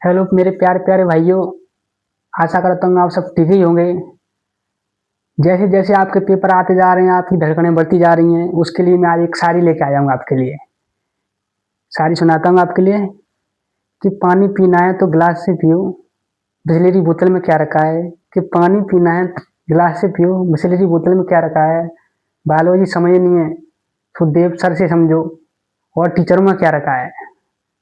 Hello मेरे प्यारे प्यारे भाइयों। आशा करता हूँ आप सब ठीक ही होंगे। जैसे जैसे आपके पेपर आते जा रहे हैं आपकी धड़कनें बढ़ती जा रही हैं, उसके लिए मैं आज एक शायरी लेके आया हूँ आपके लिए। शायरी सुनाता हूँ आपके लिए कि पानी पीना है तो गिलास से पियो, बिसलेरी बोतल में क्या रखा है। कि पानी पीना है गिलास से पियो, बिसलेरी बोतल में क्या रखा है। बायोलॉजी समझ नहीं है तो देव सर से समझो, और टीचरों में क्या रखा है।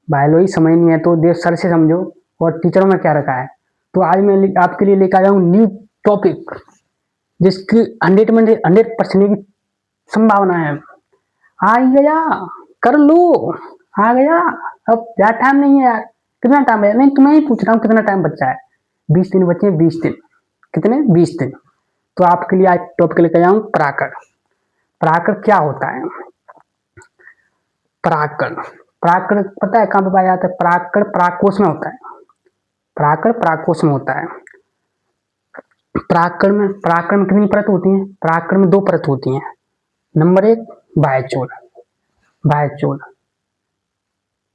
बायोलॉजी समझ नहीं है तो देव सर से समझो, और टीचरों में क्या रखा है। तो आज मैं आपके लिए लेकर आया हूँ न्यू टॉपिक, जिसकी 100% की संभावना है। आ ही गया, कर लो, आ गया। अब ज्यादा टाइम नहीं है यार। कितना टाइम है, नहीं तुम्हें ही पूछ रहा हूँ कितना टाइम बचा है। 20 दिन बचे हैं, 20 दिन। कितने? 20 दिन। तो आपके लिए आज टॉपिक लेकर आया हूँ पराकड़। पराकड़ क्या होता है? पराकड़ पराकड़ पता है कहाँ पे पाया जाता है? पराकड़ परागकोश में होता है। पराकड़ परागकोश में होता है। पराकड़ में कितनी परत होती है? पराकड़ में 2 परत होती हैं। नंबर 1 बाह्यचोल। बाह्यचोल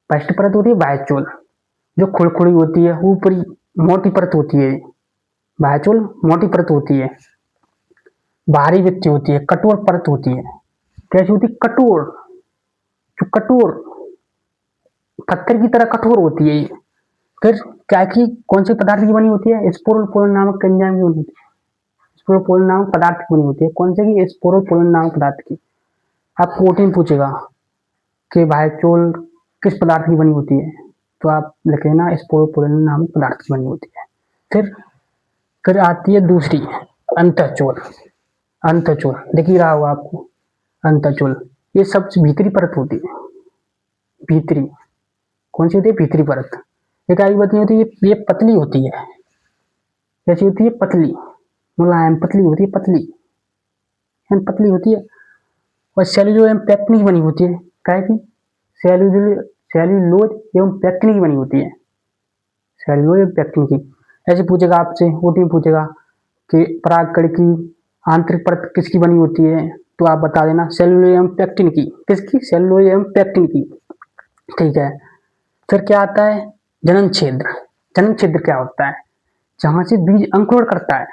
फर्स्ट परत होती है बाह्यचोल, जो खुड़खुड़ी होती है, ऊपरी मोटी परत होती है। बाह्यचोल मोटी परत होती है। बाहरी वृत्ति होती है, कठोर परत होती है। कैसी होती है? कठोर। जो कठोर पत्थर की तरह कठोर होती है ये। फिर क्या की कौन से पदार्थ की बनी होती है? स्पोरोपोलन नामक एंजाइम की बनी होती है। स्पोरोपोलन नामक पदार्थ की बनी होती है। कौन से की? स्पोरोपोलन नामक पदार्थ की। अब प्रोटीन पूछेगा कि बाह्यचोल किस पदार्थ की बनी होती है, तो आप लिख लेना स्पोरोपोलन नामक पदार्थ की बनी होती है। फिर आती है दूसरी, अंतःचोल। अंतःचोल दिख ही रहा होगा आपको। अंतःचोल ये सबसे भीतरी परत होती है। भीतरी कौन सी होती है? भीतरी परत। ये क्या बात नहीं होती, ये पतली होती है। कैसी होती है? पतली, मुलायम पतली होती है। पतली पतली होती है। और सेल्यूलोज एवं पेक्टिन की बनी होती है। क्या की? सेल्यूलोज एवं पेक्टिन की बनी होती है। सेल्यूलोज एवं पेक्टिन की। ऐसे पूछेगा आपसे, ओटी पूछेगा कि परागकण की आंतरिक परत किसकी बनी होती है, तो आप बता देना सेल्यूलोज एवं पेक्टिन की। किसकी? सेल्यूलोज एवं पेक्टिन की। ठीक है। फिर क्या आता है? जनन छिद्र। जनन छिद्र क्या होता है? जहां से बीज अंकुरण करता है।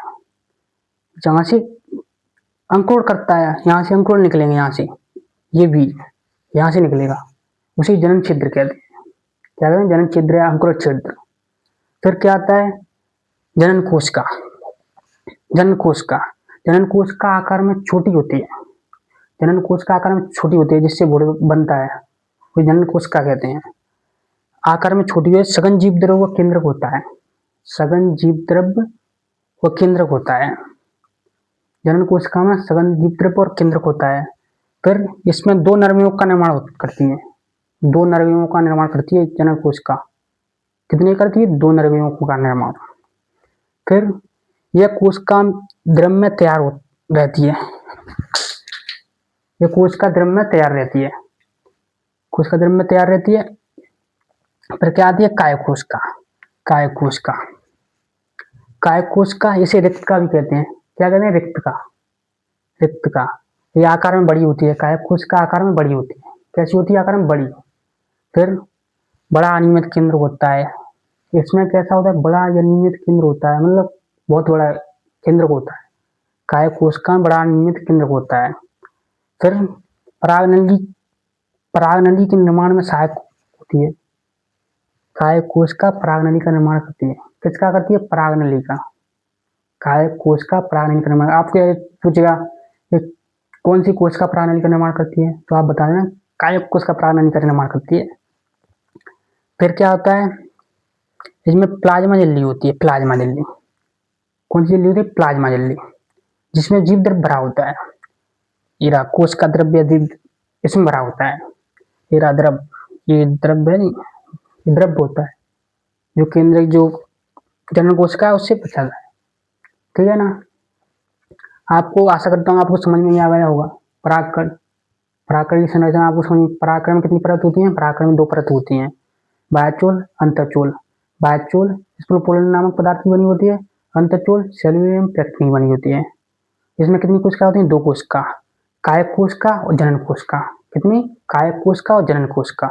जहां से अंकुरण करता है, यहाँ से अंकुरण निकलेंगे, यहाँ से ये बीज यहाँ से निकलेगा, उसे जनन छिद्र कहते हैं। क्या कहते हैं? जनन छिद्र या अंकुरण छिद्र। फिर क्या आता है? जनन कोशिका। जनन कोशिका जनन कोश का आकार में छोटी होती है। जनन कोश का आकार में छोटी होती है, जिससे भ्रूण बनता है, वो जनन कोशिका कहते हैं। आकार में छोटी है, सघन जीव द्रव्य व केंद्रक होता है। सघन जीव द्रव्य व केंद्रक होता है। जनन कोशिका में सघन जीव द्रव्य और केंद्रक होता है। फिर इसमें 2 नरमियों का निर्माण करती है। 2 नरमियों का निर्माण करती है जनन कोशिका। कितने करती है? 2 नरमियों का निर्माण। फिर यह कोशिका द्रव में तैयार रहती है। यह कोशिका द्रव में तैयार रहती है। कोशिका द्रव में तैयार रहती है। फिर क्या आती है? कायकोशिका। कायकोशिका कायकोशिका इसे रिक्त का भी कहते हैं। क्या कहते हैं? रिक्त का। रिक्त का ये आकार में बड़ी होती है। कायकोशिका आकार में बड़ी होती है। कैसी होती है? आकार में बड़ी। फिर बड़ा अनियमित केंद्र होता है। इसमें कैसा होता है? बड़ा अनियमित केंद्र होता है, मतलब बहुत बड़ा केंद्र होता है। कायकोशिका में बड़ा अनियमित केंद्र होता है। फिर परागनली परागनली के निर्माण में सहायक होती है। कायकोशिका परागनली का निर्माण करती है। किसका करती है? परागनली का। कायकोशिका परागनली का निर्माण। आपको पूछेगा कौन सी कोशिका परागनली का निर्माण करती है, तो आप बता देना कायकोशिका परागनली का निर्माण करती है। फिर क्या होता है? इसमें प्लाज्मा झिल्ली होती है। प्लाज्मा झिल्ली कौन सी झिल्ली होती है? प्लाज्मा झिल्ली, जिसमें जीव द्रव्य भरा होता है। हीरा कोश का द्रव्य इसमें भरा होता है। हीरा द्रव्य, ये द्रव्य है, ये द्रव्य होता है जो केंद्र जो जनन कोशिका है उससे बचा है। ठीक है ना? आपको आशा करता हूँ आपको समझ में आ गया होगा। परागकण परागकण की संरचना आपको समझ। परागकण में कितनी परत होती है? परागकण में 2 परत होती हैं, बाह्यचोल अंतःचोल। बाह्यचोल स्पोरोपोलन नामक पदार्थ की बनी होती है। अंतःचोल सेल्यूलोज एवं पेक्टिन की बनी होती है। इसमें कितनी कोशिका होती है? 2 कोशिका, कायक कोशिका और जनन कोशिका। कितनी? कायक कोशिका और जनन कोशिका।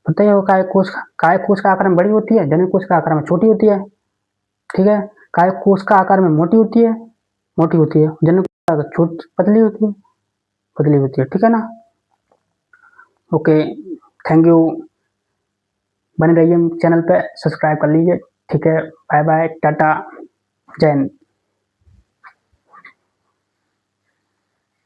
पता ही हो काय कोश का आकार में बड़ी होती है, जनन कोश का आकार में छोटी होती है। ठीक है, काय कोश का आकार में मोटी होती है, जनन कोश का आकार पतली होती है। ठीक है ना। Okay, thank you. बने रहिए चैनल पे, सब्सक्राइब कर लीजिए। ठीक है, बाय बाय, टाटा, जय हिंद।